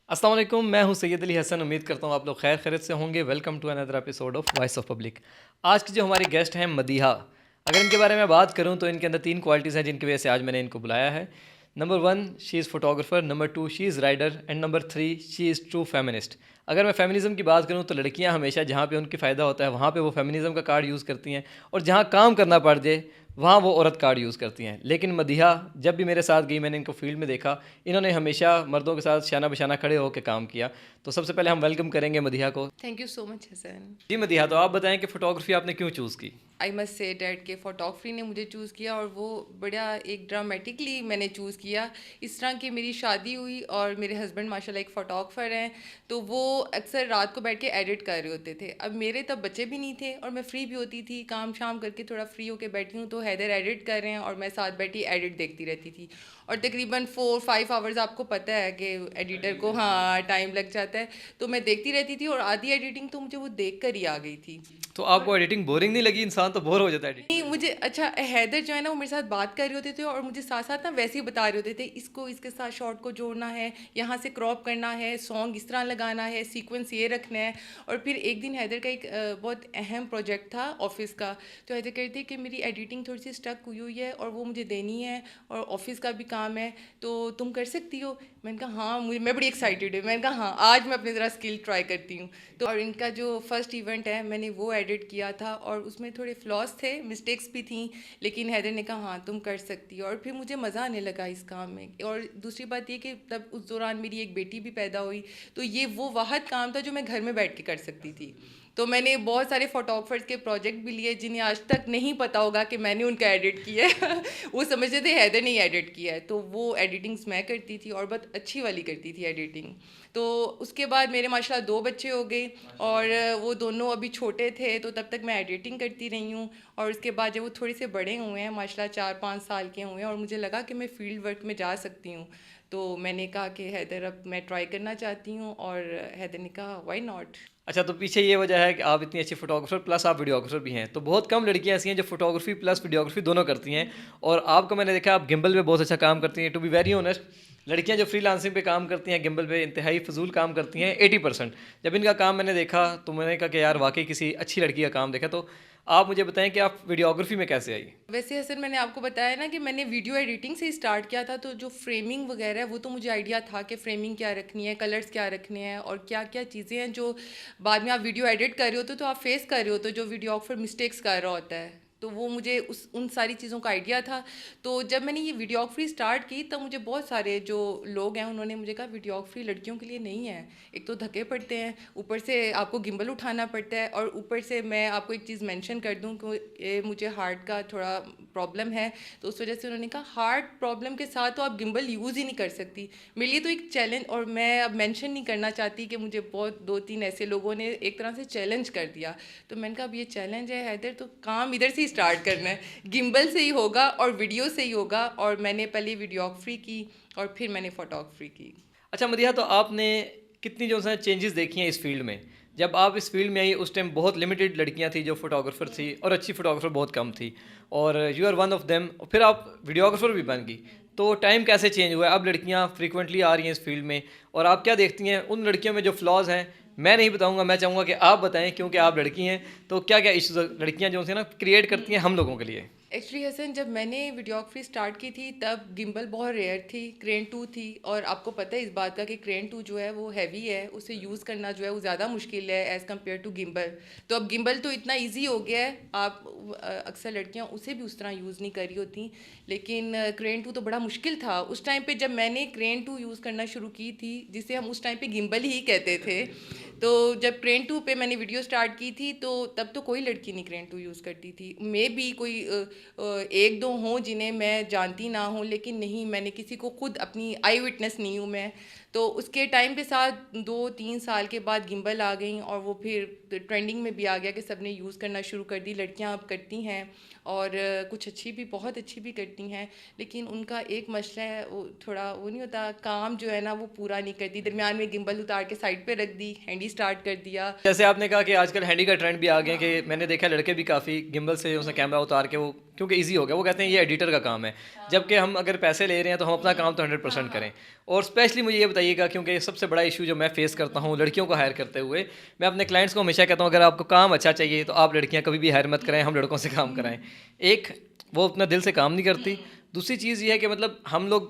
السلام علیکم، میں ہوں سید علی حسن. امید کرتا ہوں آپ لوگ خیر خیریت سے ہوں گے. Welcome to another episode of voice of public. آج کی جو ہماری گیسٹ ہیں مدیحہ. اگر ان کے بارے میں بات کروں تو ان کے اندر 3 کوالٹیز ہیں جن کی وجہ سے آج میں نے ان کو بلایا ہے. Number 1 she is photographer, number 2 she is rider, and number 3 she is true feminist. اگر میں فیمنزم کی بات کروں تو لڑکیاں ہمیشہ جہاں پہ ان کی فائدہ ہوتا ہے وہاں پہ وہ فیمنزم کا کارڈ یوز کرتی ہیں، اور جہاں کام کرنا پڑ جائے وہاں وہ عورت کارڈ یوز کرتی ہیں. لیکن مدیحہ جب بھی میرے ساتھ گئی میں نے ان کو فیلڈ میں دیکھا، انہوں نے ہمیشہ مردوں کے ساتھ شانہ بشانہ کھڑے ہو کے کام کیا. تو سب سے پہلے ہم ویلکم کریں گے مدیحہ کو. تھینک یو سو مچ حسن. جی مدیحہ، تو آپ بتائیں کہ فوٹوگرافی آپ نے کیوں چوز کی؟ آئی مسٹ سے ڈیٹ کہ فوٹوگرافی نے مجھے چوز کیا، اور وہ بڑا ایک ڈرامیٹکلی میں نے چوز کیا. اس طرح کہ میری شادی ہوئی اور میرے ہسبینڈ ماشاء اللہ ایک فوٹوگرافر ہیں، تو وہ اکثر رات کو بیٹھ کے ایڈٹ کر رہے ہوتے تھے. اب میرے تب بچے بھی نہیں تھے اور میں فری بھی ہوتی تھی، کام شام کر کے تھوڑا فری ہو کے بیٹھی ہوں تو حیدر ایڈٹ کر رہے ہیں اور میں ساتھ بیٹھی ایڈٹ دیکھتی رہتی تھی. اور تقریباً 4-5 آورز آپ کو پتہ ہے کہ ایڈیٹر کو ٹائم لگ جاتا ہے، تو میں دیکھتی رہتی تھی. اور آدھی ایڈیٹنگ تو مجھے وہ دیکھ کر ہی آ گئی تھی. تو آپ کو ایڈیٹنگ بورنگ نہیں لگی؟ انسان تو بور ہو جاتا ہے ایڈیٹنگ. نہیں، مجھے اچھا حیدر جو ہے نا وہ میرے ساتھ بات کر رہے ہوتے تھے اور مجھے ساتھ ساتھ نا ویسے ہی بتا رہے ہوتے تھے اس کو اس کے ساتھ شارٹ کو جوڑنا ہے، یہاں سے کراپ کرنا ہے، سانگ اس طرح لگانا ہے، سیکوینس یہ رکھنا ہے. اور پھر ایک دن حیدر کا ایک بہت اہم پروجیکٹ تھا آفس کا، تو حیدر کہتے کہ میری ایڈیٹنگ تھوڑی سی اسٹک ہوئی ہے اور وہ مجھے دینی ہے اور آفس کا بھی کام ہے، تو تم کر سکتی ہو؟ میں نے کہا ہاں، میں بڑی ایکسائٹیڈ ہوں. میں نے کہا ہاں آج میں اپنی ذرا اسکل ٹرائی کرتی ہوں. تو اور ان کا جو فرسٹ ایونٹ ہے میں نے وہ ایڈٹ کیا تھا اور اس میں تھوڑے فلاس تھے، مسٹیکس بھی تھیں، لیکن حیدر نے کہا ہاں تم کر سکتی ہو. اور پھر مجھے مزہ آنے لگا اس کام میں. اور دوسری بات یہ کہ تب اس دوران میری ایک بیٹی بھی پیدا ہوئی، تو یہ وہ واحد کام تھا جو میں گھر میں بیٹھ کے کر سکتی تھی. تو میں نے بہت سارے فوٹوگرافرز کے پروجیکٹ بھی لیے جنہیں آج تک نہیں پتہ ہوگا کہ میں نے ان کا ایڈٹ کیا ہے. وہ سمجھتے تھے حیدر نے ایڈٹ کیا ہے، تو وہ ایڈیٹنگس میں کرتی تھی اور بہت اچھی والی کرتی تھی ایڈیٹنگ. تو اس کے بعد میرے ماشاء اللہ 2 بچے ہو گئے اور وہ دونوں ابھی چھوٹے تھے، تو تب تک میں ایڈیٹنگ کرتی رہی ہوں. اور اس کے بعد جب وہ تھوڑے سے بڑے ہوئے ہیں، ماشاء اللہ 4-5 سال کے ہوئے ہیں، اور مجھے لگا کہ میں فیلڈ ورک میں جا سکتی ہوں، تو میں نے کہا کہ حیدر اب میں ٹرائی کرنا چاہتی ہوں. اور حیدر نے کہا وائی ناٹ. اچھا، تو پیچھے یہ وجہ ہے کہ آپ اتنی اچھی فوٹوگرافر پلس آپ ویڈیوگرافر بھی ہیں. تو بہت کم لڑکیاں ایسی ہیں جو فوٹوگرافی پلس ویڈیوگرافی دونوں کرتی ہیں، اور آپ کو میں نے دیکھا آپ گمبل پہ بہت اچھا کام کرتی ہیں. ٹو بی ویری آنیسٹ، لڑکیاں جو فری لانسنگ پہ کام کرتی ہیں گمبل پہ انتہائی فضول کام کرتی ہیں 80%. جب ان کا کام میں نے دیکھا تو میں نے کہا کہ یار واقعی کسی اچھی لڑکی کا کام دیکھا. تو آپ مجھے بتائیں کہ آپ ویڈیوگرافی میں کیسے آئی؟ ویسے حسن میں نے آپ کو بتایا نا کہ میں نے ویڈیو ایڈیٹنگ سے اسٹارٹ کیا تھا، تو جو فریمنگ وغیرہ ہے وہ تو مجھے آئیڈیا تھا کہ فریمنگ کیا رکھنی ہے، کلرز کیا رکھنے ہیں، اور کیا کیا چیزیں ہیں جو بعد میں آپ ویڈیو ایڈٹ کر رہے ہوتے تو آپ فیس کر رہے ہوتے جو ویڈیوگرافر مسٹیکس کر رہا ہوتا ہے. تو وہ مجھے ان ساری چیزوں کا آئیڈیا تھا. تو جب میں نے یہ ویڈیوگرافی اسٹارٹ کی تب مجھے بہت سارے جو لوگ ہیں انہوں نے مجھے کہا ویڈیوگرافی لڑکیوں کے لیے نہیں ہے، ایک تو دھکے پڑتے ہیں، اوپر سے آپ کو گمبل اٹھانا پڑتا ہے، اور اوپر سے میں آپ کو ایک چیز مینشن کر دوں کہ مجھے ہارٹ کا تھوڑا پرابلم ہے، تو اس وجہ سے انہوں نے کہا ہارٹ پرابلم کے ساتھ تو آپ گمبل یوز ہی نہیں کر سکتی. میرے لیے تو ایک چیلنج، اور میں اب مینشن نہیں کرنا چاہتی کہ مجھے بہت 2-3 ایسے لوگوں نے ایک طرح سے چیلنج کر دیا. تو میں نے کہا اب یہ چیلنج ہے حیدر، تو کام ادھر سے ہی اسٹارٹ کرنا ہے، گمبل سے ہی ہوگا اور ویڈیو سے ہی ہوگا. اور میں نے پہلے ویڈیوگرافی کی اور پھر میں نے فوٹوگرافی کی. اچھا مدیحہ، تو آپ نے کتنی جو ہے چینجز دیکھی ہیں اس فیلڈ میں؟ جب آپ اس فیلڈ میں آئی اس ٹائم بہت لمیٹڈ لڑکیاں تھیں جو فوٹوگرافر تھی، اور اچھی فوٹوگرافر بہت کم تھی، اور you are one of them. پھر آپ ویڈیوگرافر بھی بن گئی. تو ٹائم کیسے چینج ہوا ہے؟ اب لڑکیاں فریکوینٹلی آ رہی ہیں اس فیلڈ میں، اور آپ کیا دیکھتی ہیں ان لڑکیوں میں جو فلاز ہیں؟ میں نہیں بتاؤں گا، میں چاہوں گا کہ آپ بتائیں کیونکہ آپ لڑکی ہیں. تو کیا کیا ایشوز لڑکیاں جو ہیں نا کریٹ کرتی ہیں ہم لوگوں کے لیے؟ ایکچولی حسن جب میں نے ویڈیوگرافی اسٹارٹ کی تھی تب گمبل بہت ریئر تھی، کرین 2 تھی، اور آپ کو پتہ ہے اس بات کا کہ کرین 2 جو ہے وہ ہیوی ہے، اسے یوز کرنا جو ہے وہ زیادہ مشکل ہے ایز کمپیئر ٹو گمبل. تو اب گمبل تو اتنا ایزی ہو گیا ہے، آپ اکثر لڑکیاں اسے بھی اس طرح یوز نہیں کر رہی ہوتی، لیکن کرین 2 تو بڑا مشکل تھا اس ٹائم پہ جب میں نے کرین 2 یوز کرنا شروع کی تھی، جسے ہم اس ٹائم پہ گمبل ہی کہتے تھے. تو جب کرین 2 پہ میں نے ویڈیو اسٹارٹ کی تھی تو تب تو کوئی لڑکی نہیں کرین 2 یوز کرتی تھی. مے بی کوئی 1-2 ہوں جنہیں میں جانتی نہ ہوں، لیکن نہیں، میں نے کسی کو خود اپنی آئی وٹنس نہیں ہوں میں. تو اس کے ٹائم کے ساتھ 2-3 سال کے بعد گمبل آ گئیں اور وہ پھر ٹرینڈنگ میں بھی آ گیا کہ سب نے یوز کرنا شروع کر دی. لڑکیاں اب کرتی ہیں اور کچھ اچھی بھی، بہت اچھی بھی کرتی ہیں، لیکن ان کا ایک مسئلہ ہے، وہ تھوڑا وہ نہیں ہوتا، کام جو ہے نا وہ پورا نہیں کرتی، درمیان میں گمبل اتار کے سائڈ پہ رکھ دی، ہینڈی اسٹارٹ کر دیا. جیسے آپ نے کہا کہ آج کل ہینڈی کا ٹرینڈ بھی آ گیا کہ میں نے دیکھا لڑکے بھی کافی گمبل سے اس نے کیمرہ اتار کے وہ کیونکہ ایزی ہو گیا. وہ کہتے ہیں یہ ایڈیٹر کا کام ہے, جبکہ ہم اگر پیسے لے رہے ہیں تو ہم اپنا کام تو 100% کریں. اور اسپیشلی مجھے یہ بتائیے گا, کیونکہ یہ سب سے بڑا ایشو جو میں فیس کرتا ہوں لڑکیوں کو ہائر کرتے ہوئے, میں اپنے کلائنٹس کو ہمیشہ کہتا ہوں اگر آپ کو کام اچھا چاہیے تو آپ لڑکیاں کبھی بھی ہائر مت کریں, ہم لڑکوں سے کام کرائیں. ایک وہ اپنا دل سے کام نہیں کرتی. دوسری چیز یہ ہے کہ مطلب ہم لوگ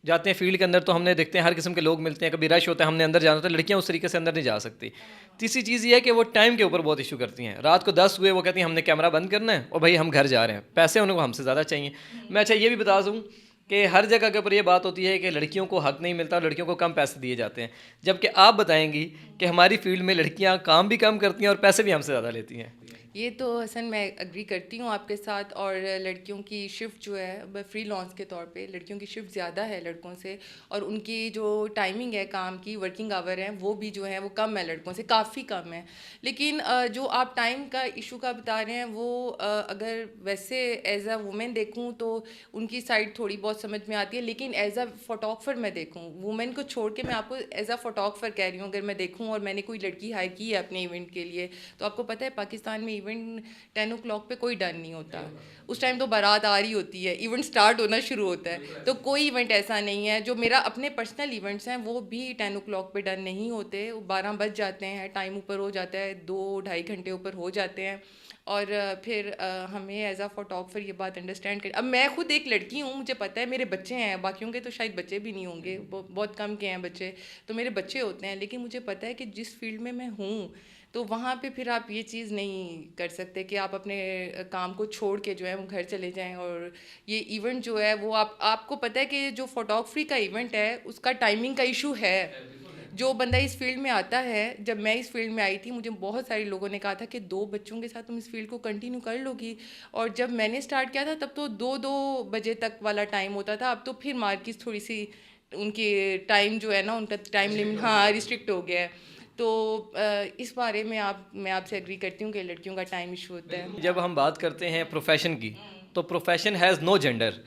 جاتے ہیں فیلڈ کے اندر تو ہم نے دیکھتے ہیں ہر قسم کے لوگ ملتے ہیں, کبھی رش ہوتا ہے, ہم نے اندر جانا ہوتا ہے, لڑکیاں اس طریقے سے اندر نہیں جا سکتی. تیسری چیز یہ ہے کہ وہ ٹائم کے اوپر بہت ایشو کرتی ہیں. رات کو 10 ہوئے وہ کہتی ہیں ہم نے کیمرہ بند کرنا ہے اور بھائی ہم گھر جا رہے ہیں, پیسے انہیں کو ہم سے زیادہ چاہیے. میں اچھا یہ بھی بتا دوں کہ ہر جگہ کے اوپر یہ بات ہوتی ہے کہ لڑکیوں کو حق نہیں ملتا, لڑکیوں کو کم پیسے دیے جاتے ہیں, جبکہ آپ بتائیں گی کہ ہماری فیلڈ میں لڑکیاں کام بھی کم کرتی ہیں اور پیسے بھی ہم سے زیادہ لیتی ہیں. یہ تو حسن میں اگری کرتی ہوں آپ کے ساتھ. اور لڑکیوں کی شفٹ جو ہے فری لانس کے طور پہ لڑکیوں کی شفٹ زیادہ ہے لڑکوں سے, اور ان کی جو ٹائمنگ ہے کام کی, ورکنگ آور ہیں, وہ بھی جو ہے وہ کم ہے لڑکوں سے, کافی کم ہے. لیکن جو آپ ٹائم کا ایشو کا بتا رہے ہیں وہ اگر ویسے ایز اے وومن دیکھوں تو ان کی سائڈ تھوڑی بہت سمجھ میں آتی ہے, لیکن ایز اے فوٹوگرافر میں دیکھوں, وومن کو چھوڑ کے میں آپ کو ایز اے فوٹوگرافر کہہ رہی ہوں, اگر میں دیکھوں اور میں نے کوئی لڑکی ہائر کی ہے اپنے ایونٹ کے لیے, تو آپ کو پتہ ہے پاکستان میں ایونٹ 10 o'clock پہ کوئی ڈن نہیں ہوتا. اس ٹائم تو بارات آ رہی ہوتی ہے, ایونٹ سٹارٹ ہونا شروع ہوتا ہے. تو کوئی ایونٹ ایسا نہیں ہے. جو میرا اپنے پرسنل ایونٹس ہیں وہ بھی 10 o'clock پہ ڈن نہیں ہوتے, 12 بج جاتے ہیں, ٹائم اوپر ہو جاتا ہے, 2-2.5 گھنٹے اوپر ہو جاتے ہیں. اور پھر ہمیں ایز اے فوٹوگرافر یہ بات انڈرسٹینڈ اب میں خود ایک لڑکی ہوں, مجھے پتہ ہے میرے بچے ہیں, باقیوں کے تو شاید بچے بھی نہیں ہوں گے, بہت کم کے ہیں بچے, تو میرے بچے ہوتے ہیں, لیکن مجھے پتہ ہے کہ جس فیلڈ میں ہوں تو وہاں پہ پھر آپ یہ چیز نہیں کر سکتے کہ آپ اپنے کام کو چھوڑ کے جو ہے وہ گھر چلے جائیں. اور یہ ایونٹ جو ہے وہ آپ کو پتہ ہے کہ جو فوٹوگرافی کا ایونٹ ہے اس کا ٹائمنگ کا ایشو ہے. جو بندہ اس فیلڈ میں آتا ہے, جب میں اس فیلڈ میں آئی تھی مجھے بہت سارے لوگوں نے کہا تھا کہ 2 بچوں کے ساتھ تم اس فیلڈ کو کنٹینیو کر لو گی, اور جب میں نے اسٹارٹ کیا تھا تب تو 2 بجے تک والا ٹائم ہوتا تھا. اب تو پھر مارکیٹ تھوڑی سی ان کی ٹائم جو ہے نا, ان کا ٹائم لمٹ ریسٹرکٹ ہو گیا ہے. تو اس بارے میں میں آپ سے ایگری کرتی ہوں کہ لڑکیوں کا ٹائم ایشو ہوتا ہے. جب ہم بات کرتے ہیں پروفیشن کی تو پروفیشن ہیز نو جینڈر.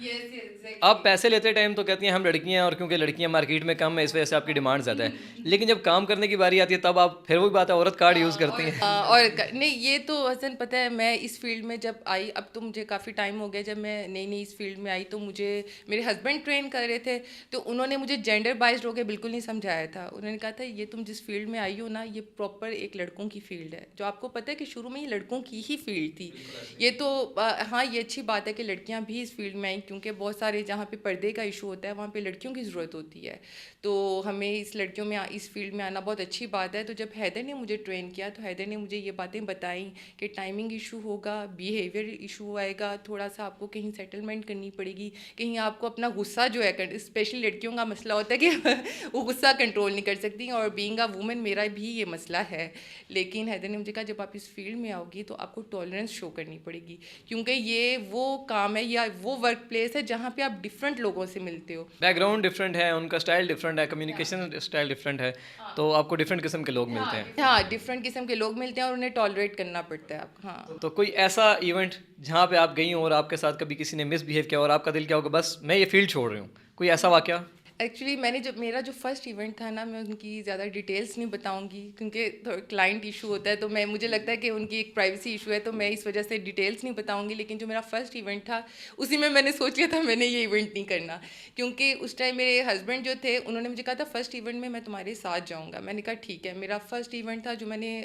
آپ پیسے لیتے ٹائم تو کہتی ہیں ہم لڑکیاں ہیں, اور کیونکہ لڑکیاں مارکیٹ میں کم ہیں اس وجہ سے آپ کی ڈیمانڈ زیادہ ہے, لیکن جب کام کرنے کی باری آتی ہے تب آپ پھر وہی بات ہے عورت کارڈ یوز کرتی ہیں. اور نہیں, یہ تو حسن پتہ ہے میں اس فیلڈ میں جب آئی, اب تو مجھے کافی ٹائم ہو گیا, جب میں نئی اس فیلڈ میں آئی تو مجھے میرے ہسبینڈ ٹرین کر رہے تھے, تو انہوں نے مجھے جینڈر بائزڈ ہو کے بالکل نہیں سمجھایا تھا. انہوں نے کہا تھا یہ تم جس فیلڈ میں آئی ہو نا یہ پراپر ایک لڑکوں کی فیلڈ ہے, جو آپ کو پتہ ہے کہ شروع میں یہ لڑکوں کی ہی فیلڈ تھی. یہ تو ہاں یہ اچھی بات ہے کہ لڑکیاں بھی اس فیلڈ میں آئیں, کیونکہ بہت سارے جہاں پہ پردے کا ایشو ہوتا ہے وہاں پہ لڑکیوں کی ضرورت ہوتی ہے, تو ہمیں اس لڑکیوں میں اس فیلڈ میں آنا بہت اچھی بات ہے. تو جب حیدر نے مجھے ٹرین کیا تو حیدر نے مجھے یہ باتیں بتائیں کہ ٹائمنگ ایشو ہوگا, بیہیویئر ایشو آئے گا, تھوڑا سا آپ کو کہیں سیٹلمنٹ کرنی پڑے گی, کہیں آپ کو اپنا غصہ جو ہے, اسپیشلی لڑکیوں کا مسئلہ ہوتا ہے کہ وہ غصہ کنٹرول نہیں کر سکتی, اور بینگ اے وومن میرا بھی یہ مسئلہ ہے. لیکن حیدر نے مجھے کہا جب آپ اس فیلڈ میں آؤ گی تو آپ کو ٹالرنس شو کرنی پڑے گی, کیونکہ یہ وہ کام ہے یا وہ ورک پلیس ہے جہاں پہ آپ ڈفرینٹ لوگوں سے ملتے ہو. بیک گراؤنڈ ڈفرینٹ ہے, ان کا اسٹائل ڈفرینٹ ہے, کمیونیکیشن اسٹائل ڈفرینٹ ہے, تو آپ کو ڈفرینٹ قسم کے لوگ ملتے ہیں. ہاں ڈفرینٹ قسم کے لوگ ملتے ہیں اور انہیں ٹالریٹ کرنا پڑتا ہے. ہاں تو کوئی ایسا ایونٹ جہاں پہ آپ گئی ہوں اور آپ کے ساتھ کبھی کسی نے مس بہیو کیا اور آپ کا دل کیا ہوگا بس میں یہ فیلڈ چھوڑ رہی ہوں, کوئی ایسا واقعہ؟ ایکچولی میں نے میرا جو فرسٹ ایونٹ تھا نا, میں ان کی زیادہ ڈیٹیلس نہیں بتاؤں گی کیونکہ کلائنٹ ایشو ہوتا ہے, تو مجھے لگتا ہے کہ ان کی ایک پرائیویسی ایشو ہے, تو میں اس وجہ سے ڈیٹیلس نہیں بتاؤں گی. لیکن جو میرا فرسٹ ایونٹ تھا اسی میں نے سوچ لیا تھا میں نے یہ ایونٹ نہیں کرنا, کیونکہ اس ٹائم میرے ہسبینڈ جو تھے انہوں نے مجھے کہا تھا فرسٹ ایونٹ میں تمہارے ساتھ جاؤں گا. میں نے کہا ٹھیک ہے. میرا فرسٹ ایونٹ تھا جو میں نے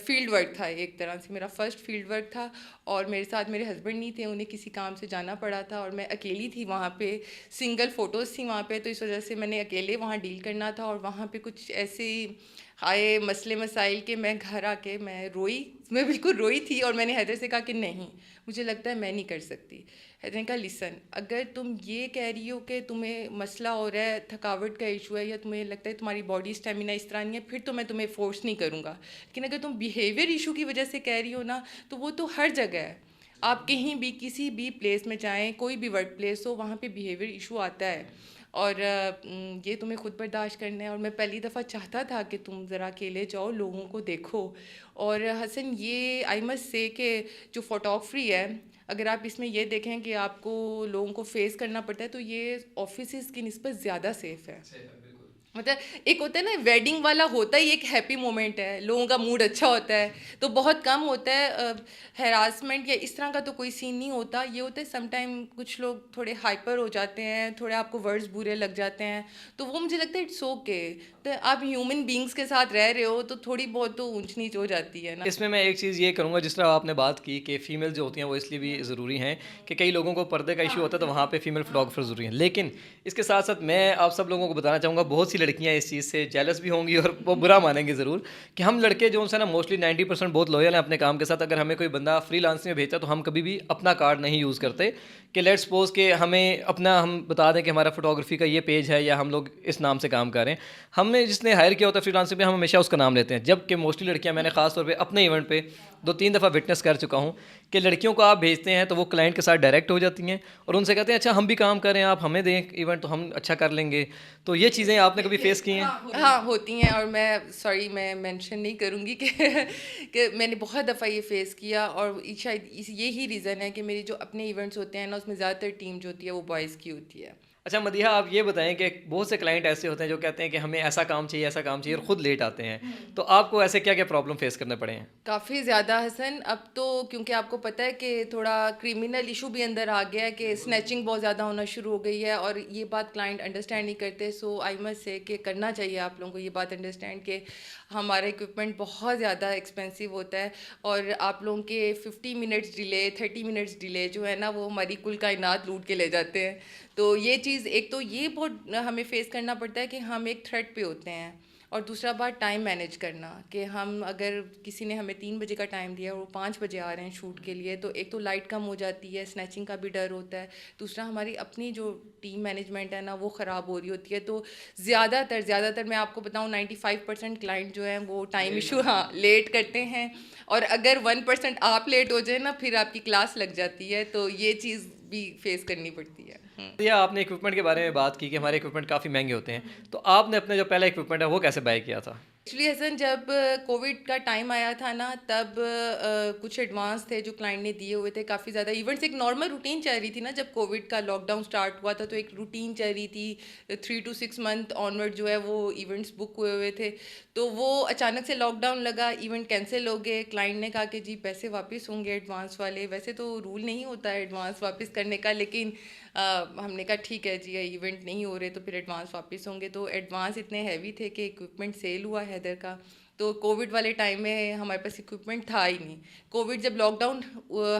فیلڈ ورک تھا, ایک طرح سے میرا فرسٹ فیلڈ ورک تھا, اور میرے ساتھ میرے ہسبینڈ نہیں تھے, انہیں کسی کام سے جانا پڑا تھا, اور میں اکیلی تھی وہاں پہ, سنگل فوٹوز تھی وہاں پہ, تو اس وجہ سے میں نے اکیلے وہاں ڈیل کرنا تھا. اور وہاں پہ کچھ ایسے آئے مسئلے مسائل کہ میں گھر آ کے میں روئی, میں بالکل روئی تھی, اور میں نے حیدر سے کہا کہ نہیں مجھے لگتا ہے میں نہیں کر سکتی. حیدر نے کہا لسن, اگر تم یہ کہہ رہی ہو کہ تمہیں مسئلہ ہو رہا ہے, تھکاوٹ کا ایشو ہے, یا تمہیں لگتا ہے تمہاری باڈی اسٹیمنا اس طرح نہیں ہے, پھر تو میں تمہیں فورس نہیں کروں گا. لیکن اگر تم بیہیویئر ایشو کی وجہ سے کہہ رہی ہو نا, تو وہ تو ہر جگہ ہے. آپ کہیں بھی کسی بھی پلیس میں جائیں, کوئی بھی ورک پلیس ہو, وہاں پہ بیہیویئر ایشو آتا ہے, اور یہ تمہیں خود برداشت کرنا ہے. اور میں پہلی دفعہ چاہتا تھا کہ تم ذرا اکیلے جاؤ, لوگوں کو دیکھو. اور حسن یہ آئی مسٹ سے کہ جو فوٹوگرافی ہے, اگر آپ اس میں یہ دیکھیں کہ آپ کو لوگوں کو فیس کرنا پڑتا ہے, تو یہ آفیسز کی نسبت زیادہ سیف ہے. مطلب ایک ہوتا ہے نا ویڈنگ والا ہوتا ہی ایک ہیپی مومنٹ ہے, لوگوں کا موڈ اچھا ہوتا ہے, تو بہت کم ہوتا ہے ہراسمنٹ یا اس طرح کا تو کوئی سین نہیں ہوتا. یہ ہوتا ہے سم ٹائم کچھ لوگ تھوڑے ہائپر ہو جاتے ہیں, تھوڑے آپ کو ورڈز برے لگ جاتے ہیں, تو وہ مجھے لگتا ہے اٹس اوکے. تو آپ ہیومن بینگس کے ساتھ رہ رہے ہو تو تھوڑی بہت تو اونچ نیچ ہو جاتی ہے نا. اس میں ایک چیز یہ کروں گا, جس طرح آپ نے بات کی کہ فیمیل جو ہوتی ہیں وہ اس لیے بھی ضروری ہیں کہ کئی لوگوں کو پردے کا ایشو ہوتا ہے, تو وہاں پہ فیمیل فوٹوگرافر ضروری ہیں. لیکن اس کے ساتھ ساتھ میں آپ سب لوگوں کو بتانا چاہوں گا, بہت سی لڑکیاں اس چیز سے جیلس بھی ہوں گی اور وہ برا مانیں گے ضرور, کہ ہم لڑکے جو ہیں نا موسٹلی 90% بہت لویل ہیں اپنے کام کے ساتھ. اگر ہمیں کوئی بندہ فری لانسنگ میں بھیجتا ہے تو ہم کبھی بھی اپنا کارڈ نہیں یوز کرتے کہ لیٹ سپوز کہ ہمیں اپنا ہم بتا دیں کہ ہمارا فوٹوگرافی کا یہ پیج ہے یا ہم لوگ اس نام سے کام کر رہے ہیں. ہم نے جس نے ہائر کیا ہوتا ہے فری لانسنگ پہ, ہم ہمیشہ اس کا نام لیتے ہیں. جبکہ موسٹلی لڑکیاں, میں نے خاص طور پہ اپنے ایونٹ پہ 2-3 دفعہ وٹنس کر چکا ہوں کہ لڑکیوں کو آپ بھیجتے ہیں تو وہ کلائنٹ کے ساتھ ڈائریکٹ ہو جاتی ہیں اور ان سے کہتے ہیں اچھا ہم بھی کام کریں, آپ ہمیں دیں ایونٹ تو ہم اچھا کر لیں گے. تو یہ چیزیں آپ نے کبھی فیس کی ہیں؟ ہاں ہوتی ہیں, اور میں سوری میں مینشن نہیں کروں گی کہ میں نے بہت دفعہ یہ فیس کیا, اور شاید یہی ریزن ہے کہ میری جو اپنے ایونٹس ہوتے ہیں نا اس میں زیادہ تر ٹیم جو ہوتی ہے وہ بوائز کی ہوتی ہے. اچھا مدیحہ, آپ یہ بتائیں کہ بہت سے کلائنٹ ایسے ہوتے ہیں جو کہتے ہیں کہ ہمیں ایسا کام چاہیے ایسا کام چاہیے اور خود لیٹ آتے ہیں, تو آپ کو ایسے کیا کیا پرابلم فیس کرنے پڑے ہیں؟ کافی زیادہ حسن. اب تو کیونکہ آپ کو پتہ ہے کہ تھوڑا کرمنل ایشو بھی اندر آ گیا ہے کہ اسنیچنگ بہت زیادہ ہونا شروع ہو گئی ہے, اور یہ بات کلائنٹ انڈرسٹینڈ نہیں کرتے. سو آئی مسٹ سے کہ کرنا چاہیے آپ لوگوں کو یہ بات انڈرسٹینڈ کہ ہمارا اکوپمنٹ بہت زیادہ ایکسپینسو ہوتا ہے, اور آپ لوگوں کے 50 منٹس ڈیلے 30 منٹس ڈیلے جو ہے نا وہ ہماری کل کائنات لوٹ کے لے جاتے ہیں. تو یہ چیز ایک تو یہ بہت ہمیں فیس کرنا پڑتا ہے کہ ہم ایک تھریٹ پہ ہوتے ہیں, اور دوسرا بات ٹائم مینیج کرنا کہ ہم اگر کسی نے ہمیں 3 بجے کا ٹائم دیا اور وہ 5 بجے آ رہے ہیں شوٹ کے لیے, تو ایک تو لائٹ کم ہو جاتی ہے, اسنیچنگ کا بھی ڈر ہوتا ہے, دوسرا ہماری اپنی جو ٹیم مینجمنٹ ہے نا وہ خراب ہو رہی ہوتی ہے. تو زیادہ تر میں آپ کو بتاؤں 95% کلائنٹ جو ہیں وہ ٹائم ایشو لیٹ کرتے ہیں, اور اگر 1% آپ لیٹ ہو جائے نا پھر آپ کی کلاس لگ جاتی ہے. تو یہ چیز بھی فیس کرنی پڑتی ہے. یا آپ نے اکوپمنٹ کے بارے میں بات کی کہ ہمارے اکوپمنٹ کافی مہنگے ہوتے ہیں, تو آپ نے اپنا جو پہلا اکوپمنٹ ہے وہ کیسے بائی کیا تھا؟ ایکچولی حسن جب کووڈ کا ٹائم آیا تھا نا تب کچھ ایڈوانس تھے جو کلائنٹ نے دیے ہوئے تھے کافی زیادہ. ایونٹس ایک نارمل روٹین چل رہی تھی نا, جب کووڈ کا لاک ڈاؤن اسٹارٹ ہوا تھا تو ایک روٹین چل رہی تھی, 3 to 6 month آنورڈ جو ہے وہ ایونٹس بک ہوئے ہوئے تھے. تو وہ اچانک سے لاک ڈاؤن لگا, ایونٹ کینسل ہو گئے. کلائنٹ نے کہا کہ جی پیسے واپس ہوں گے ایڈوانس والے. ویسے تو رول نہیں ہوتا ہے ایڈوانس واپس کرنے کا, لیکن ہم نے کہا ٹھیک ہے جی ایونٹ نہیں ہو رہے تو پھر ایڈوانس واپس ہوں گے. تو ایڈوانس اتنے ہیوی تھے کہ اکوپمنٹ سیل ہوا حیدر کا. تو کووڈ والے ٹائم میں ہمارے پاس اکوپمنٹ تھا ہی نہیں. کووڈ جب لاک ڈاؤن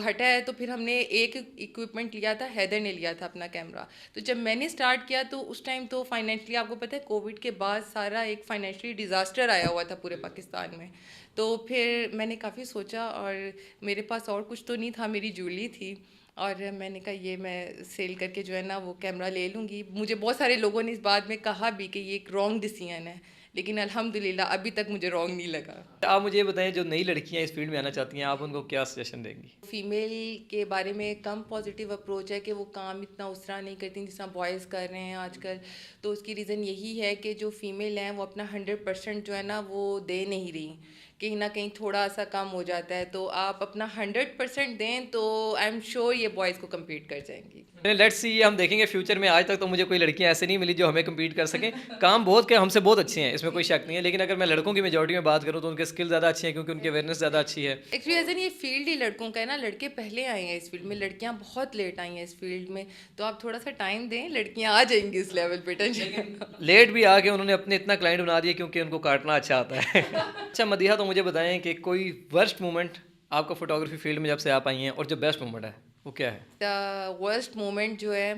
ہٹا ہے تو پھر ہم نے ایک اکوپمنٹ لیا تھا, حیدر نے لیا تھا اپنا کیمرہ. تو جب میں نے اسٹارٹ کیا تو اس ٹائم تو فائنینشلی آپ کو پتہ ہے کووڈ کے بعد سارا ایک فائنینشلی ڈیزاسٹر آیا ہوا تھا پورے پاکستان میں. تو پھر میں نے کافی سوچا, اور میرے پاس اور کچھ تو نہیں تھا, میری جویلری تھی, اور میں نے کہا یہ میں سیل کر کے جو ہے نا وہ کیمرہ لے لوں گی. مجھے بہت سارے لوگوں نے اس بات میں کہا بھی کہ یہ ایک رانگ ڈیسیژن ہے, لیکن الحمدللہ ابھی تک مجھے رانگ نہیں لگا. آپ مجھے یہ بتائیں جو نئی لڑکیاں اس فیلڈ میں آنا چاہتی ہیں آپ ان کو کیا سجیشن دیں گی؟ فیمیل کے بارے میں کم پازیٹیو اپروچ ہے کہ وہ کام اتنا اس طرح نہیں کرتی جس طرح بوائز کر رہے ہیں آج کل. تو اس کی ریزن یہی ہے کہ جو فیمیل ہیں وہ اپنا 100% جو ہے نا وہ دے نہیں رہی, کہیں نہ کہیں تھوڑا سا کم ہو جاتا ہے. تو آپ اپنا 100% دیں تو آئی ایم شیور یہ بوائز کو کمپیٹ کر جائیں گی. لیٹس سی, یہ ہم دیکھیں گے فیوچر میں. آج تک تو مجھے کوئی لڑکیاں ایسے نہیں ملی جو ہمیں کمپیٹ کر سکیں. کام بہت کے ہم سے بہت اچھے ہیں, اس میں کوئی شک نہیں ہے, لیکن اگر میں لڑکوں کی میجورٹی میں بات کروں تو ان کے اسکل زیادہ اچھے ہیں کیونکہ ان کی اویئرنیس زیادہ اچھی ہے. ایکچولی ایسا نہیں, یہ فیلڈ ہی لڑکوں کا ہے نا, لڑکے پہلے آئے ہیں اس فیلڈ میں, لڑکیاں بہت لیٹ آئی ہیں اس فیلڈ میں. تو آپ تھوڑا سا ٹائم دیں, لڑکیاں آ جائیں گی اس لیول پہ. ٹینشن لیٹ بھی آ کے انہوں نے اپنے اتنا کلائنٹ بنا دیا کیونکہ ان کو کاٹنا اچھا آتا ہے. اچھا مدیحہ, تو مجھے بتائیں کہ کوئی ورسٹ مومنٹ آپ کو فوٹوگرافی فیلڈ میں جب سے آپ آئی ہیں, اور جو بیسٹ مومنٹ ہے وہ کیا ہے؟ دا ورسٹ مومنٹ جو ہے,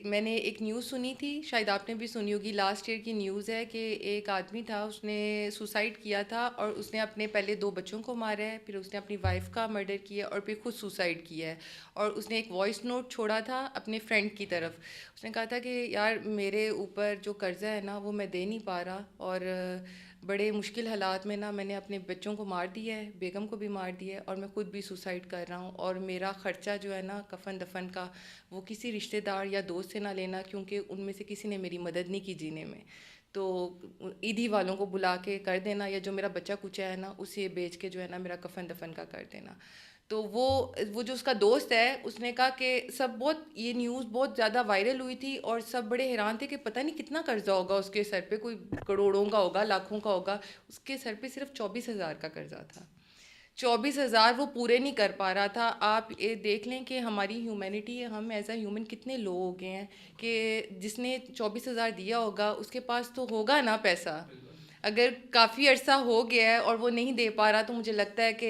میں نے ایک نیوز سنی تھی, شاید آپ نے بھی سنی ہوگی, لاسٹ ایئر کی نیوز ہے کہ ایک آدمی تھا, اس نے سوسائڈ کیا تھا, اور اس نے اپنے پہلے 2 بچوں کو مارا ہے, پھر اس نے اپنی وائف کا مرڈر کیا, اور پھر خود سوسائڈ کیا ہے. اور اس نے ایک وائس نوٹ چھوڑا تھا اپنے فرینڈ کی طرف. اس نے کہا تھا کہ یار میرے اوپر جو قرضہ ہے نا وہ میں دے نہیں پا رہا, اور بڑے مشکل حالات میں نا میں نے اپنے بچوں کو مار دیا ہے, بیگم کو بھی مار دیا ہے, اور میں خود بھی سوسائڈ کر رہا ہوں. اور میرا خرچہ جو ہے نا کفن دفن کا وہ کسی رشتہ دار یا دوست سے نہ لینا, کیونکہ ان میں سے کسی نے میری مدد نہیں کی جینے میں. تو عیدی والوں کو بلا کے کر دینا, یا جو میرا بچہ کچا ہے نا اسے بیچ کے جو ہے نا میرا کفن دفن کا کر دینا. تو وہ جو اس کا دوست ہے اس نے کہا کہ یہ نیوز بہت زیادہ وائرل ہوئی تھی اور سب بڑے حیران تھے کہ پتہ نہیں کتنا قرضہ ہوگا اس کے سر پہ, کوئی کروڑوں کا ہوگا, لاکھوں کا ہوگا. اس کے سر پہ صرف 24,000 کا قرضہ تھا. 24,000 وہ پورے نہیں کر پا رہا تھا. آپ یہ دیکھ لیں کہ ہماری ہیومینٹی, ہم ایز اے ہیومن کتنے لو ہو گئے ہیں کہ جس نے 24,000 دیا ہوگا اس کے پاس تو ہوگا نا پیسہ. اگر کافی عرصہ ہو گیا ہے اور وہ نہیں دے پا رہا تو مجھے لگتا ہے کہ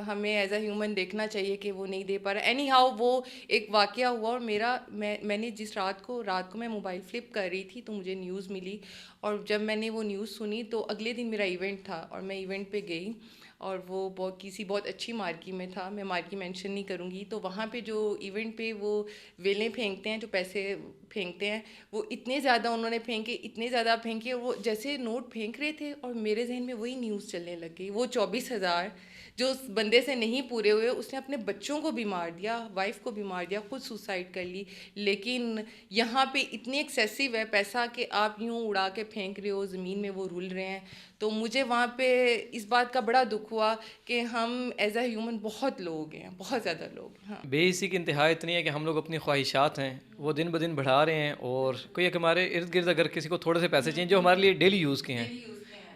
ہمیں ایز اے ہیومن دیکھنا چاہیے کہ وہ نہیں دے پا رہا. اینی ہاؤ وہ ایک واقعہ ہوا اور میں نے جس رات کو میں موبائل فلپ کر رہی تھی تو مجھے نیوز ملی, اور جب میں نے وہ نیوز سنی تو اگلے دن میرا ایونٹ تھا اور میں ایونٹ پہ گئی, اور وہ کسی بہت اچھی مارکی میں تھا, میں مارکی مینشن نہیں کروں گی. تو وہاں پہ جو ایونٹ پہ وہ ویلیں پھینکتے ہیں, جو پیسے پھینکتے ہیں, وہ اتنے زیادہ انہوں نے اتنے زیادہ پھینکے, وہ جیسے نوٹ پھینک رہے تھے اور میرے ذہن میں وہی نیوز چلنے لگ گئی. وہ 24,000 جو اس بندے سے نہیں پورے ہوئے, اس نے اپنے بچوں کو بھی مار دیا, وائف کو بھی مار دیا, خود سوسائڈ کر لی. لیکن یہاں پہ اتنی ایکسیسو ہے پیسہ کہ آپ یوں اڑا کے پھینک رہے ہو, زمین میں وہ رول رہے ہیں. تو مجھے وہاں پہ اس بات کا بڑا دکھ ہوا کہ ہم ایز اے ہیومن بہت لوگ ہیں, بہت زیادہ لوگ. ہاں, بے حسی کی انتہا اتنی ہے کہ ہم لوگ اپنی خواہشات ہیں وہ دن بدن بڑھا رہے ہیں, اور کوئی ایک ہمارے ارد گرد اگر کسی کو تھوڑے سے پیسے چاہیے جو ہمارے لیے ڈیلی یوز کے ہیں,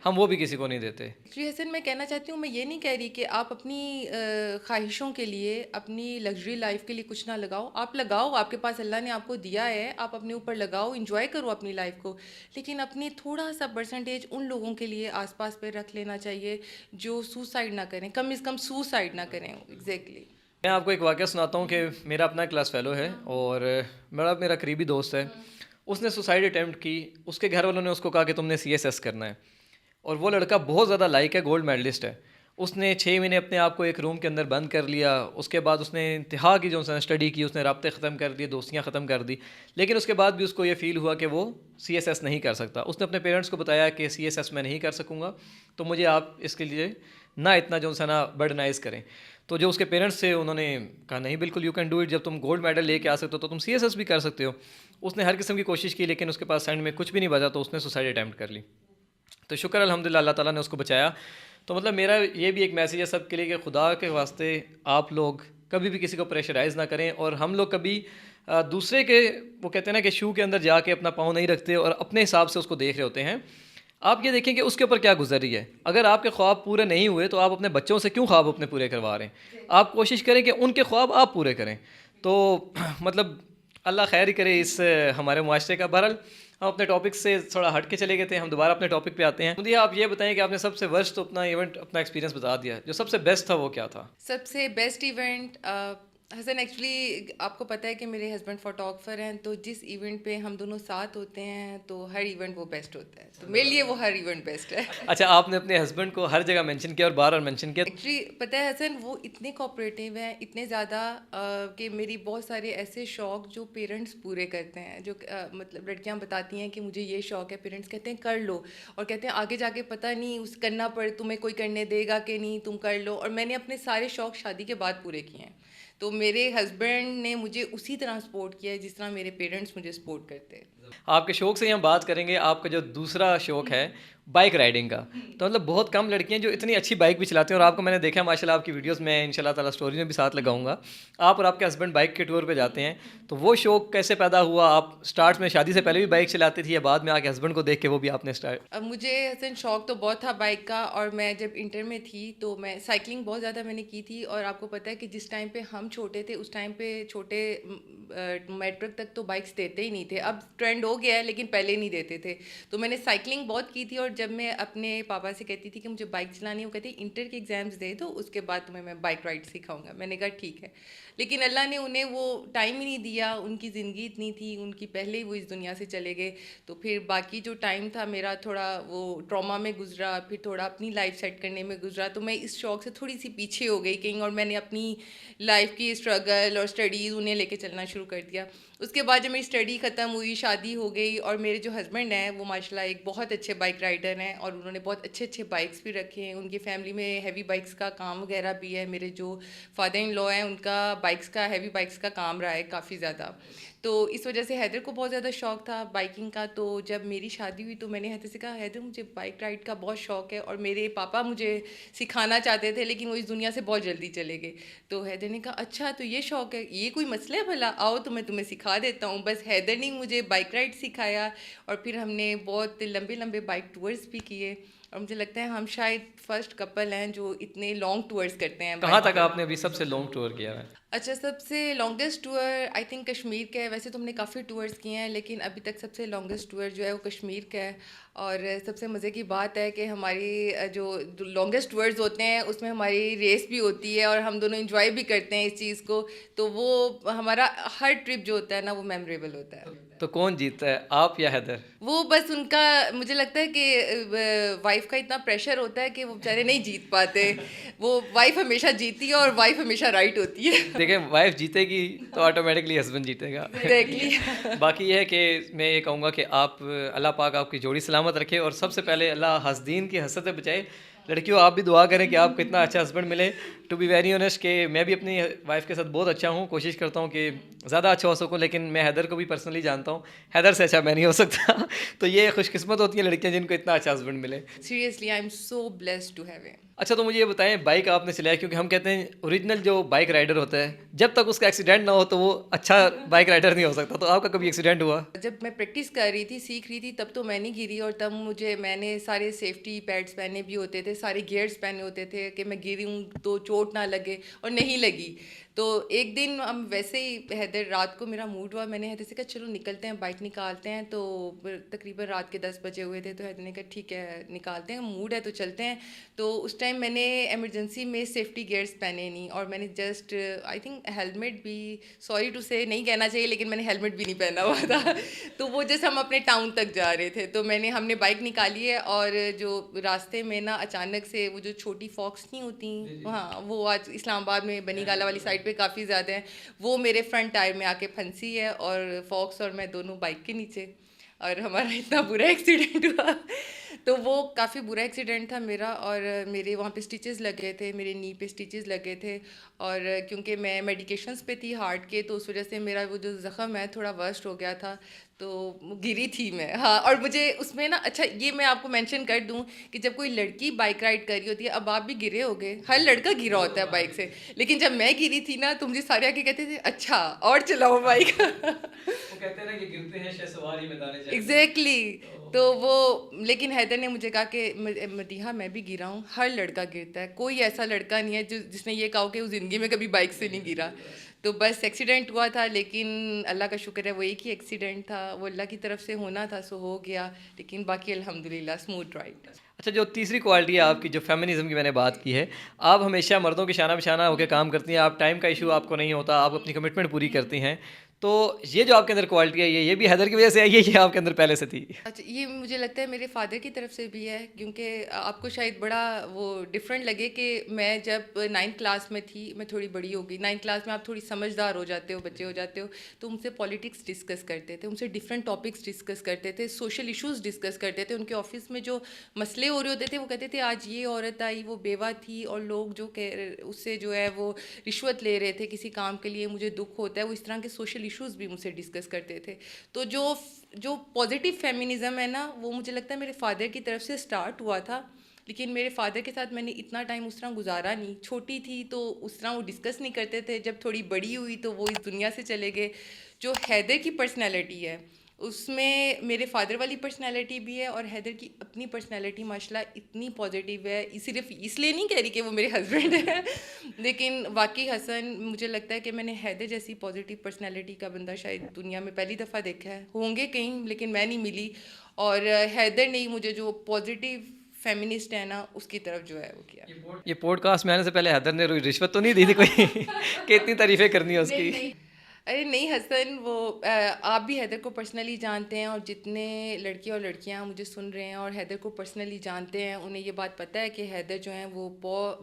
ہم وہ بھی کسی کو نہیں دیتے. جی حسن, میں کہنا چاہتی ہوں, میں یہ نہیں کہہ رہی کہ آپ اپنی خواہشوں کے لیے, اپنی لگژری لائف کے لیے کچھ نہ لگاؤ. آپ لگاؤ, آپ کے پاس اللہ نے آپ کو دیا ہے, آپ اپنے اوپر لگاؤ, انجوائے کرو اپنی لائف کو. لیکن اپنی تھوڑا سا پرسنٹیج ان لوگوں کے لیے آس پاس پہ رکھ لینا چاہیے جو سوسائڈ نہ کریں, کم از کم سوسائڈ نہ کریں. ایگزیکٹلی. میں آپ کو ایک واقعہ سناتا ہوں کہ میرا اپنا کلاس فیلو ہے اور میرا قریبی دوست ہے. اس نے سوسائڈ اٹیمپٹ کی. اس کے گھر والوں نے اس کو کہا کہ تم نے CSS کرنا ہے, اور وہ لڑکا بہت زیادہ لائق ہے, گولڈ میڈلسٹ ہے. اس نے 6 مہینے اپنے آپ کو ایک روم کے اندر بند کر لیا. اس کے بعد اس نے انتہا کی جو اسٹڈی کی, اس نے رابطے ختم کر دیے, دوستیاں ختم کر دی. لیکن اس کے بعد بھی اس کو یہ فیل ہوا کہ وہ CSS نہیں کر سکتا. اس نے اپنے پیرنٹس کو بتایا کہ CSS میں نہیں کر سکوں گا, تو مجھے آپ اس کے لیے نہ اتنا جو نا برڈنائز کریں. تو جو اس کے پیرنٹس تھے انہوں نے کہا نہیں بالکل یو کین ڈو اٹ, جب تم گولڈ میڈل لے کے آ سکتے ہو تو تم CSS بھی کر سکتے ہو. اس نے ہر قسم کی کوشش کی لیکن اس کے پاس اینڈ میں کچھ بھی نہیں بچا, تو اس نے سوسائڈ اٹیمپٹ کر لی. تو شکر الحمدللہ اللہ تعالیٰ نے اس کو بچایا. تو مطلب میرا یہ بھی ایک میسیج ہے سب کے لیے کہ خدا کے واسطے آپ لوگ کبھی بھی کسی کو پریشرائز نہ کریں, اور ہم لوگ کبھی دوسرے کے وہ کہتے ہیں نا کہ شو کے اندر جا کے اپنا پاؤں نہیں رکھتے اور اپنے حساب سے اس کو دیکھ رہے ہوتے ہیں. آپ یہ دیکھیں کہ اس کے اوپر کیا گزر رہی ہے. اگر آپ کے خواب پورے نہیں ہوئے تو آپ اپنے بچوں سے کیوں خواب اپنے پورے کروا رہے ہیں. آپ کوشش کریں کہ ان کے خواب آپ پورے کریں. تو مطلب اللہ خیر ہی کرے اس ہمارے معاشرے کا. بہرحال ہم اپنے ٹاپک سے تھوڑا ہٹ کے چلے گئے تھے, ہم دوبارہ اپنے ٹاپک پہ آتے ہیں. مجھے آپ یہ بتائیں کہ آپ نے سب سے ورسٹ اپنا ایونٹ, اپنا ایکسپیرینس بتا دیا, جو سب سے بیسٹ تھا وہ کیا تھا؟ سب سے بیسٹ ایونٹ حسن, ایکچولی آپ کو پتہ ہے کہ میرے ہسبینڈ فوٹوگرافر ہیں, تو جس ایونٹ پہ ہم دونوں ساتھ ہوتے ہیں تو ہر ایونٹ وہ بیسٹ ہوتا ہے. تو میرے لیے وہ ہر ایونٹ بیسٹ ہے. اچھا, آپ نے اپنے ہسبینڈ کو ہر جگہ مینشن کیا اور بار بار مینشن کیا. ایکچولی پتہ ہے حسن, وہ اتنے کوآپریٹیو ہیں, اتنے زیادہ کہ میری بہت سارے ایسے شوق جو پیرنٹس پورے کرتے ہیں, جو مطلب لڑکیاں بتاتی ہیں کہ مجھے یہ شوق ہے, پیرنٹس کہتے ہیں کر لو, اور کہتے ہیں آگے جا کے پتہ نہیں اس کرنا پڑے, تمہیں کوئی کرنے دے گا کہ نہیں, تم کر لو. اور میں نے اپنے سارے شوق شادی کے بعد پورے کیے ہیں. تو میرے ہسبینڈ نے مجھے اسی طرح سپورٹ کیا ہے جس طرح میرے پیرنٹس مجھے سپورٹ کرتے ہیں. آپ کے شوق سے ہی ہم بات کریں گے. آپ کا جو دوسرا شوق ہے بائک رائڈنگ کا, تو مطلب بہت کم لڑکیاں جو اتنی اچھی بائک بھی چلاتی ہیں, اور آپ کو میں نے دیکھا ماشاء اللہ آپ کی ویڈیوز میں ان شاء اللہ تعالیٰ اسٹوری میں بھی ساتھ لگاؤں گا. آپ اور آپ کے ہسبینڈ بائک کے ٹور پہ جاتے ہیں, تو وہ شوق کیسے پیدا ہوا؟ آپ اسٹارٹ میں شادی سے پہلے بھی بائک چلاتی تھی یا بعد میں آ کے ہسبینڈ کو دیکھ کے وہ بھی آپ نے اسٹارٹ؟ اب مجھے حسن شوق تو بہت تھا بائک کا, اور میں جب انٹر میں تھی تو میں سائیکلنگ بہت زیادہ میں نے کی تھی. اور آپ کو پتہ ہے کہ جس ٹائم پہ ہم چھوٹے تھے اس ٹائم پہ چھوٹے میٹرک تک تو بائکس دیتے ہی نہیں تھے. اب ٹرینڈ ہو گیا ہے لیکن پہلے نہیں دیتے تھے. تو میں نے سائیکلنگ بہت کی تھی, اور جب میں اپنے پاپا سے کہتی تھی کہ مجھے بائک چلانی, وہ کہتے انٹر کے ایگزامس دے دو, اس کے بعد تمہیں میں بائک رائڈ سکھاؤں گا. میں نے کہا ٹھیک ہے. لیکن اللہ نے انہیں وہ ٹائم ہی نہیں دیا, ان کی زندگی اتنی تھی ان کی, پہلے ہی وہ اس دنیا سے چلے گئے. تو پھر باقی جو ٹائم تھا میرا تھوڑا وہ ٹراما میں گزرا, پھر تھوڑا اپنی لائف سیٹ کرنے میں گزرا. تو میں اس شوق سے تھوڑی سی پیچھے ہو گئی کہیں, اور میں نے اپنی لائف کی اسٹرگل اور اسٹڈیز انہیں لے کے چلنا شروع کر دیا. اس کے بعد جب میری اسٹڈی ختم ہوئی, شادی ہو گئی, اور میرے جو ہسبینڈ ہیں وہ ماشاء اللہ ایک بہت اچھے بائک رائڈر رائڈر ہیں اور انہوں نے بہت اچھے اچھے بائکس بھی رکھے ہیں. ان کی فیملی میں ہیوی بائکس کا کام وغیرہ بھی ہے. میرے جو فادر ان لا ہیں ان کا ہیوی بائکس کا کام رہا ہے کافی زیادہ. تو اس وجہ سے حیدر کو بہت زیادہ شوق تھا بائکنگ کا. تو جب میری شادی ہوئی تو میں نے حیدر سے کہا حیدر مجھے بائک رائڈ کا بہت شوق ہے, اور میرے پاپا مجھے سکھانا چاہتے تھے لیکن وہ اس دنیا سے بہت جلدی چلے گئے. تو حیدر نے کہا اچھا تو یہ شوق ہے, یہ کوئی مسئلہ ہے بھلا, آؤ تو میں تمہیں سکھا دیتا ہوں. بس حیدر نے مجھے بائک رائڈ سکھایا اور پھر ہم نے بہت لمبے لمبے بائک ٹورز بھی کیے. اور مجھے لگتا ہے ہم شاید فرسٹ کپل ہیں جو اتنے لانگ ٹورز کرتے ہیں. کہاں تک آپ نے ابھی سب سے لانگ ٹور کیا ہے؟ اچھا, سب سے longest tour I think Kashmir کا ہے. ویسے تو ہم نے کافی ٹورس کیے ہیں لیکن ابھی تک سب سے لانگیسٹ ٹور جو ہے وہ کشمیر کا ہے. اور سب سے مزے کی بات ہے کہ ہماری جو لانگیسٹ ٹورز ہوتے ہیں اس میں ہماری ریس بھی ہوتی ہے اور ہم دونوں انجوائے بھی کرتے ہیں اس چیز کو. تو وہ ہمارا ہر ٹرپ جو ہوتا ہے نا وہ میموریبل ہوتا ہے. تو کون جیتتا ہے, آپ یا حیدر؟ وہ بس ان کا مجھے لگتا ہے کہ وائف کا اتنا پریشر ہوتا ہے کہ وہ بیچارے نہیں جیت پاتے. وہ وائف ہمیشہ جیتی ہے اور وائف ہمیشہ رائٹ ہوتی ہے. دیکھیں وائف جیتے گی تو آٹومیٹکلی ہسبینڈ جیتے گا. باقی یہ ہے کہ میں یہ کہوں گا کہ آپ اللہ پاک آپ کی جوڑی سلامت رکھے, اور سب سے پہلے اللہ حاسدین کی حسد سے بچائے. لڑکیوں آپ بھی دعا کریں کہ آپ کو اتنا اچھا ہسبینڈ ملے. ٹو بی ویری آنیسٹ کہ میں بھی اپنی وائف کے ساتھ بہت اچھا ہوں, کوشش کرتا ہوں کہ زیادہ اچھا ہو سکوں, لیکن میں حیدر کو بھی پرسنلی جانتا ہوں, حیدر سے اچھا میں نہیں ہو سکتا. تو یہ خوش قسمت ہوتی ہیں لڑکیاں جن کو اتنا اچھا ہسبینڈ ملے. Seriously I am so blessed to have him. اچھا تو مجھے یہ بتائیں بائک آپ نے چلایا, کیونکہ ہم کہتے ہیں اوریجنل جو بائک رائڈر ہوتا ہے جب تک اس کا ایکسیڈنٹ نہ ہو تو وہ اچھا بائک رائڈر نہیں ہو سکتا. تو آپ کا کبھی ایکسیڈنٹ ہوا؟ جب میں پریکٹس کر رہی تھی, سیکھ رہی تھی, تب تو میں نہیں گری, اور تب میں نے سارے سیفٹی پیڈس پہنے بھی ہوتے تھے, سارے گیئرس پہنے ہوتے تھے کہ میں گری ہوں تو چوٹ نہ لگے, اور نہیں لگی. تو ایک دن ہم ویسے ہی حیدر, رات کو میرا موڈ ہوا, میں نے حیدر سے کہا چلو نکلتے ہیں بائک نکالتے ہیں. تو تقریباً رات کے 10 بجے ہوئے تھے. تو حیدر نے کہا ٹھیک ہے نکالتے ہیں, موڈ ہے تو چلتے ہیں. تو اس ٹائم میں نے ایمرجنسی میں سیفٹی گیئرس پہنے نہیں, اور میں نے جسٹ آئی تھنک ہیلمٹ بھی, سوری ٹو سے نہیں کہنا چاہیے لیکن میں نے ہیلمٹ بھی نہیں پہنا ہوا تھا. تو وہ جیسے ہم اپنے ٹاؤن تک جا رہے تھے تو ہم نے بائک نکالی ہے, اور جو راستے میں نا اچانک سے وہ جو چھوٹی فاکس نہیں ہوتی, ہاں وہ آج اسلام آباد میں بنی گالا والی سائڈ پہ کافی زیادہ ہیں, وہ میرے فرنٹ ٹائر میں آ کے پھنسی ہے, اور فاکس اور میں دونوں بائک کے نیچے, اور ہمارا اتنا برا ایکسیڈنٹ ہوا. تو وہ کافی برا ایکسیڈنٹ تھا میرا, اور میرے وہاں پہ اسٹیچز لگے تھے, میرے نی پہ اسٹیچز لگے تھے. اور کیونکہ میں میڈیکیشنس پہ تھی ہارٹ کے, تو اس وجہ سے میرا وہ جو زخم ہے تھوڑا ورسٹ ہو گیا تھا. تو گری تھی میں, ہاں. اور مجھے اس میں نا, اچھا یہ میں آپ کو مینشن کر دوں کہ جب کوئی لڑکی بائک رائڈ کر رہی ہوتی ہے, اب آپ بھی گرے ہو گئے, ہر لڑکا گرا ہوتا ہے بائک سے, لیکن جب میں گری تھی نا تو مجھے سارے آ کے کہتے تھے اچھا اور چلاؤ بائک. وہ کہتے ہیں نا کہ گرتے ہیں شہ سواری میدان جنگ. ایگزیکٹلی. تو وہ, لیکن حیدر نے مجھے کہا کہ مدیحہ میں بھی گرا ہوں, ہر لڑکا گرتا ہے, کوئی ایسا لڑکا نہیں ہے جس نے یہ کہا کہ وہ زندگی میں کبھی بائک سے نہیں گرا. تو بس ایکسیڈنٹ ہوا تھا, لیکن اللہ کا شکر ہے وہ ایک ہی ایکسیڈنٹ تھا, وہ اللہ کی طرف سے ہونا تھا سو ہو گیا, لیکن باقی الحمد للہ اسموتھ رائڈ. اچھا جو تیسری کوالٹی ہے آپ کی, جو فیمنزم کی میں نے بات کی ہے, آپ ہمیشہ مردوں کے شانہ بشانہ ہو کے کام کرتی ہیں, آپ ٹائم کا ایشو آپ کو نہیں ہوتا, آپ اپنی کمٹمنٹ پوری کرتی ہیں. تو یہ جو آپ کے اندر کوالٹی ہے یہ بھی حیدر کی وجہ سے آئی ہے, یہ آپ کے اندر پہلے سے تھی؟ اچھا, یہ مجھے لگتا ہے میرے فادر کی طرف سے بھی ہے, کیونکہ آپ کو شاید بڑا وہ ڈفرینٹ لگے کہ میں جب 9th کلاس میں تھی, میں تھوڑی بڑی ہو گئی, 9th کلاس میں آپ تھوڑی سمجھدار ہو جاتے ہو, بچے ہو جاتے ہو, تو ان سے پالیٹکس ڈسکس کرتے تھے, ان سے ڈفرینٹ ٹاپکس ڈسکس کرتے تھے, سوشل ایشوز ڈسکس کرتے تھے. ان کے آفس میں جو مسئلے ہو رہے ہوتے تھے وہ کہتے تھے آج یہ عورت آئی, وہ بیوہ تھی, اور لوگ جو اس سے جو ہے وہ رشوت لے رہے تھے کسی کام کے لیے, مجھے دکھ ہوتا ہے. وہ اس طرح کے سوشل ایشوز بھی مجھ سے ڈسکس کرتے تھے. تو جو پازیٹیو فیمنزم ہے نا, وہ مجھے لگتا ہے میرے فادر کی طرف سے اسٹارٹ ہوا تھا, لیکن میرے فادر کے ساتھ میں نے اتنا ٹائم اس طرح گزارا نہیں. چھوٹی تھی تو اس طرح وہ ڈسکس نہیں کرتے تھے, جب تھوڑی بڑی ہوئی تو وہ اس دنیا سے چلے گئے. جو حیدر کی پرسنالٹی ہے اس میں میرے فادر والی پرسنالٹی بھی ہے, اور حیدر کی اپنی پرسنالٹی ماشاءاللہ اتنی پازیٹیو ہے. صرف اس لیے نہیں کہہ رہی کہ وہ میرے ہسبینڈ ہیں, لیکن واقعی حسن مجھے لگتا ہے کہ میں نے حیدر جیسی پازیٹیو پرسنالٹی کا بندہ شاید دنیا میں پہلی دفعہ دیکھا ہے. ہوں گے کہیں لیکن میں نہیں ملی, اور حیدر نے مجھے جو پازیٹیو فیمنسٹ ہے نا اس کی طرف جو ہے وہ کیا. یہ پوڈ کاسٹ میں آنے سے پہلے حیدر نے رشوت تو نہیں دی تھی کوئی کہ اتنی تعریفیں کرنی ہے اس کی؟ ارے نہیں حسن, وہ آپ بھی حیدر کو پرسنلی جانتے ہیں, اور جتنے لڑکے اور لڑکیاں مجھے سن رہے ہیں اور حیدر کو پرسنلی جانتے ہیں انہیں یہ بات پتہ ہے کہ حیدر جو ہیں وہ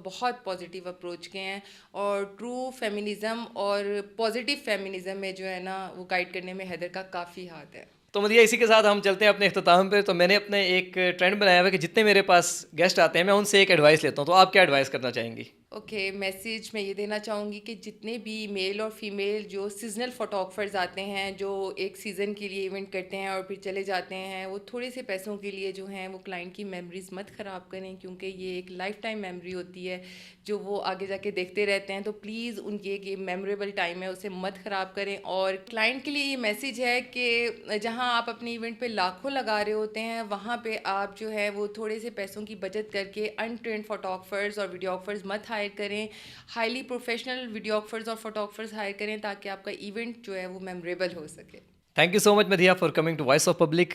بہت پازیٹیو اپروچ کے ہیں, اور ٹرو فیمنزم اور پازیٹیو فیمنزم میں جو ہے نا وہ گائیڈ کرنے میں حیدر کا کافی ہاتھ ہے. تو مدیحہ اسی کے ساتھ ہم چلتے ہیں اپنے اختتام پہ. تو میں نے اپنے ایک ٹرینڈ بنایا ہوا ہے کہ جتنے میرے پاس گیسٹ آتے ہیں میں ان سے ایک ایڈوائس لیتا ہوں. تو آپ کیا ایڈوائس کرنا چاہیں گی؟ اوکے میسیج میں یہ دینا چاہوں گی کہ جتنے بھی میل اور فیمیل جو سیزنل فوٹوگرافرز آتے ہیں جو ایک سیزن کے لیے ایونٹ کرتے ہیں اور پھر چلے جاتے ہیں، وہ تھوڑے سے پیسوں کے لیے جو ہیں وہ کلائنٹ کی میموریز مت خراب کریں، کیونکہ یہ ایک لائف ٹائم میموری ہوتی ہے جو وہ آگے جا کے دیکھتے رہتے ہیں. تو پلیز ان کی ایک میموریبل ٹائم ہے اسے مت خراب کریں. اور کلائنٹ کے لیے یہ میسیج ہے کہ جہاں آپ اپنے ایونٹ پہ لاکھوں لگا رہے ہوتے ہیں وہاں پہ آپ جو ہے وہ تھوڑے سے پیسوں کی بچت کر کے انٹرینڈ فوٹوگرافرز اور ویڈیوگرافرز مت ہائر کریں، ہائیلی پروفیشنل ویڈیوگرافرز اور فوٹوگرافرز ہائر کریں تاکہ آپ کا ایونٹ جو ہے وہ میموریبل ہو سکے. Thank you so much Madiha for coming to voice of public.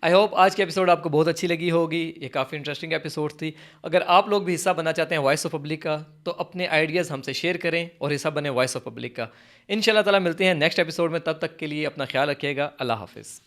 I hope آج کی ایپیسوڈ آپ کو بہت اچھی لگی ہوگی. یہ کافی انٹرسٹنگ ایپیسوڈ تھی. اگر آپ لوگ بھی حصہ بننا چاہتے ہیں وائس آف پبلک کا تو اپنے آئیڈیاز ہم سے شیئر کریں اور حصہ بنیں وائس آف پبلک کا. ان شاء اللہ تعالیٰ ملتے ہیں نیکسٹ ایپیسوڈ میں. تب تک کے لیے اپنا خیال رکھیے گا. اللہ حافظ.